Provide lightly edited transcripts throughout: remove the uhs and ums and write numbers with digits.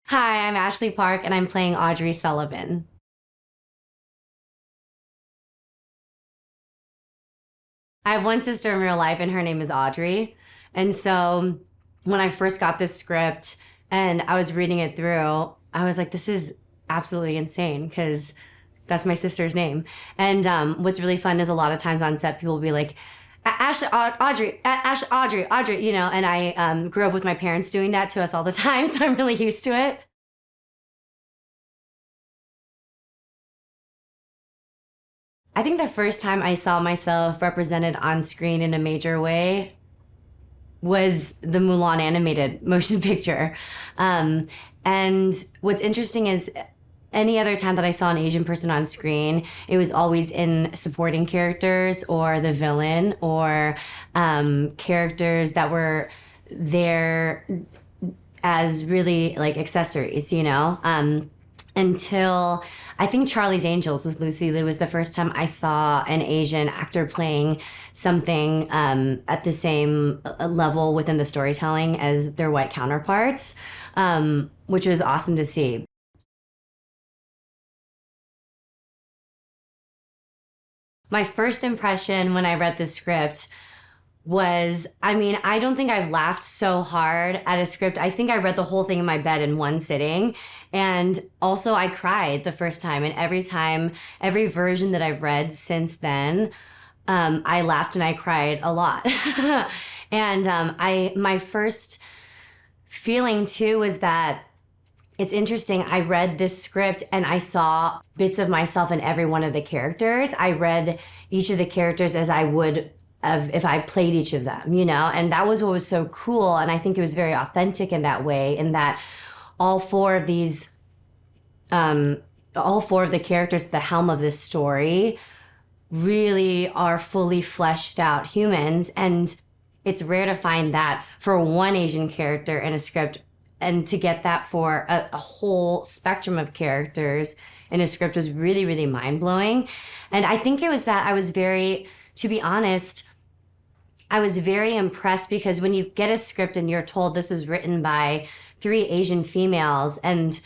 Hi, I'm Ashley Park, and I'm playing Audrey Sullivan. I have one sister in real life, and her name is Audrey. And so when I first got this script and I was reading it through, I was like, this is absolutely insane because that's my sister's name. And what's really fun is a lot of times on set, people will be like, Ashley, Audrey, Ashley, Audrey, and I grew up with my parents doing that to us all the time, so I'm really used to it. I think the first time I saw myself represented on screen in a major way was the Mulan animated motion picture. Um, and what's interesting is any other time that I saw an Asian person on screen, it was always in supporting characters or the villain or characters that were there as really like accessories, until I think Charlie's Angels with Lucy Liu was the first time I saw an Asian actor playing something at the same level within the storytelling as their white counterparts, which was awesome to see. My first impression when I read the script was, I mean, I don't think I've laughed so hard at a script. I think I read the whole thing in my bed in one sitting. And also, I cried the first time. And every time, every version that I've read since then, I laughed and I cried a lot. And my first feeling too was that it's interesting. I read this script and I saw bits of myself in every one of the characters. I read each of the characters as I would of if I played each of them, and that was what was so cool. And I think it was very authentic in that way, in that all four of these, all four of the characters at the helm of this story really are fully fleshed out humans. And it's rare to find that for one Asian character in a script, and to get that for a whole spectrum of characters in a script was really, really mind blowing. And I think it was that I was very, to be honest, I was very impressed because when you get a script and you're told this was written by three Asian females and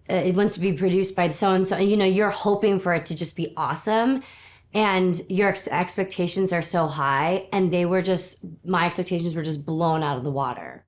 it wants to be produced by so and so, you're hoping for it to just be awesome. And your expectations are so high, and my expectations were just blown out of the water.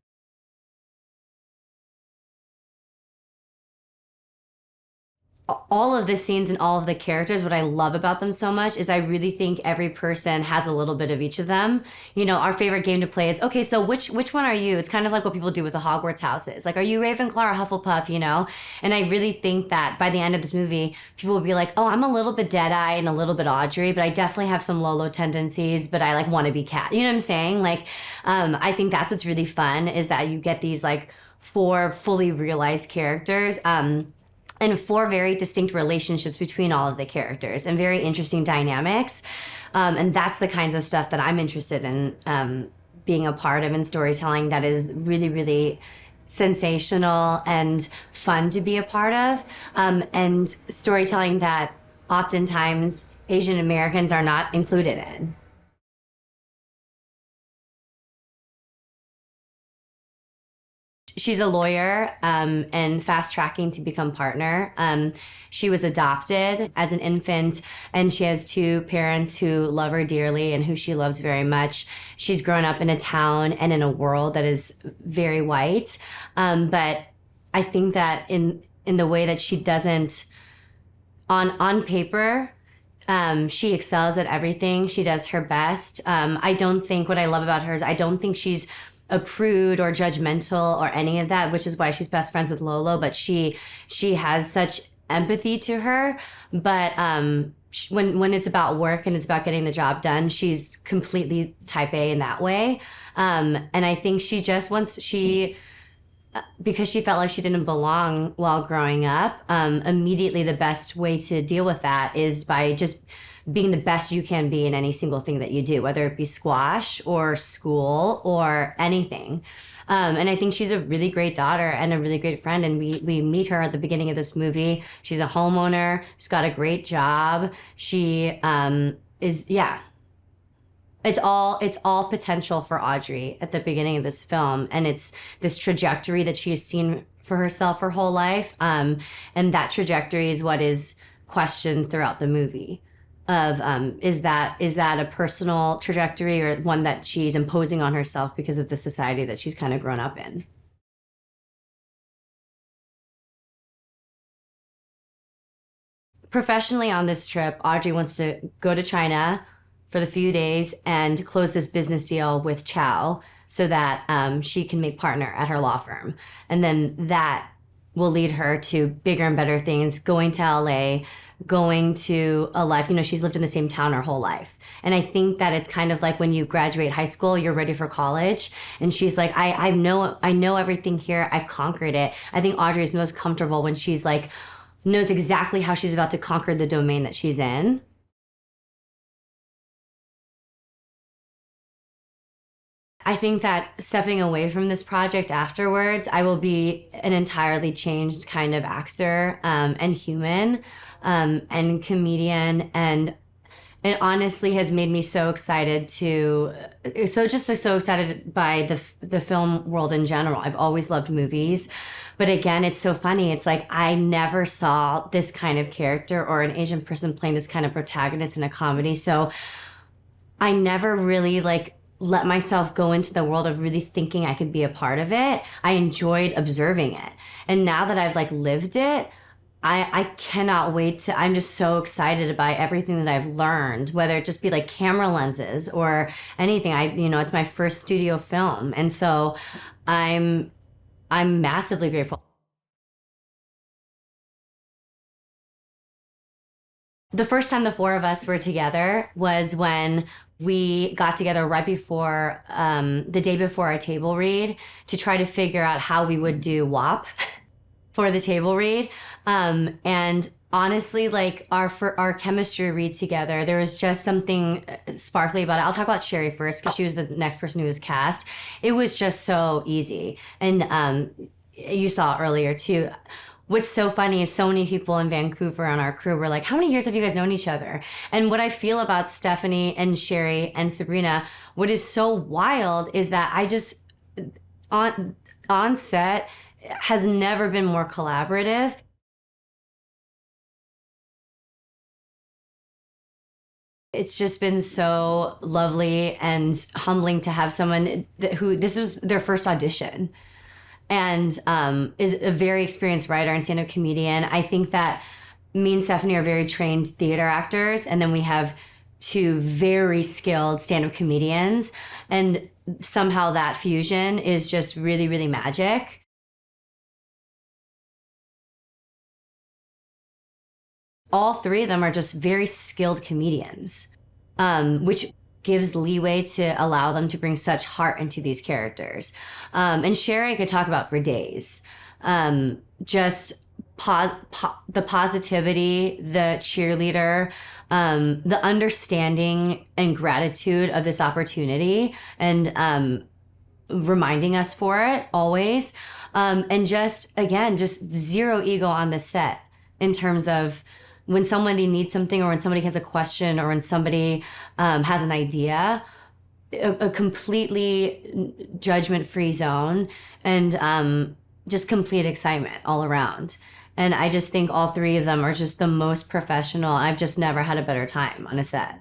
All of the scenes and all of the characters, what I love about them so much is I really think every person has a little bit of each of them. Our favorite game to play is, okay, so which one are you? It's kind of like what people do with the Hogwarts houses. Like, are you Ravenclaw or Hufflepuff, And I really think that by the end of this movie, people will be like, oh, I'm a little bit Deadeye and a little bit Audrey, but I definitely have some Lolo tendencies, but I like want to be Cat. You know what I'm saying? Like, I think that's what's really fun is that you get these like four fully realized characters. And four very distinct relationships between all of the characters and very interesting dynamics. And that's the kinds of stuff that I'm interested in being a part of in storytelling that is really, really sensational and fun to be a part of. And storytelling that oftentimes Asian Americans are not included in. She's a lawyer and fast tracking to become partner. She was adopted as an infant, and she has two parents who love her dearly and who she loves very much. She's grown up in a town and in a world that is very white, but I think that in the way that she doesn't on paper. She excels at everything. She does her best. I don't think what I love about her is I don't think she's a prude or judgmental or any of that, which is why she's best friends with Lolo. But she has such empathy to her. But when it's about work and it's about getting the job done, she's completely type A in that way. And I think she just wants because she felt like she didn't belong while growing up. Immediately, the best way to deal with that is by just being the best you can be in any single thing that you do, whether it be squash or school or anything. And I think she's a really great daughter and a really great friend. And we meet her at the beginning of this movie. She's a homeowner. She's got a great job. She yeah. It's all potential for Audrey at the beginning of this film. And it's this trajectory that she has seen for herself her whole life. And that trajectory is what is questioned throughout the movie. Is that a personal trajectory or one that she's imposing on herself because of the society that she's kind of grown up in? Professionally on this trip, Audrey wants to go to China for the few days and close this business deal with Chow so that she can make partner at her law firm. And then that will lead her to bigger and better things, going to LA, going to a life, she's lived in the same town her whole life. And I think that it's kind of like when you graduate high school, you're ready for college. And she's like, I know everything here. I've conquered it. I think Audrey is most comfortable when she's like, knows exactly how she's about to conquer the domain that she's in. I think that stepping away from this project afterwards, I will be an entirely changed kind of actor and human and comedian. And it honestly has made me so excited so excited by the film world in general. I've always loved movies. But again, it's so funny. It's like I never saw this kind of character or an Asian person playing this kind of protagonist in a comedy. So I never really let myself go into the world of really thinking I could be a part of it. I enjoyed observing it. And now that I've lived it, I cannot wait to, I'm just so excited by everything that I've learned, whether it just be camera lenses or anything. It's my first studio film. And so I'm massively grateful. The first time the four of us were together was when we got together right before, the day before our table read to try to figure out how we would do WAP for the table read. And honestly, our chemistry read together, there was just something sparkly about it. I'll talk about Sherry first because she was the next person who was cast. It was just so easy. And you saw earlier too. What's so funny is so many people in Vancouver on our crew were like, how many years have you guys known each other? And what I feel about Stephanie and Sherry and Sabrina, what is so wild is that I just, on set, has never been more collaborative. It's just been so lovely and humbling to have someone who, this was their first audition. And is a very experienced writer and stand-up comedian. I think that me and Stephanie are very trained theater actors, and then we have two very skilled stand-up comedians, and somehow that fusion is just really, really magic. All three of them are just very skilled comedians, which gives leeway to allow them to bring such heart into these characters. And Sherry I could talk about for days. Just the positivity, the cheerleader, the understanding and gratitude of this opportunity, and reminding us for it always. And just, again, just zero ego on the set in terms of when somebody needs something or when somebody has a question or when somebody has an idea, a completely judgment-free zone and just complete excitement all around. And I just think all three of them are just the most professional. I've just never had a better time on a set.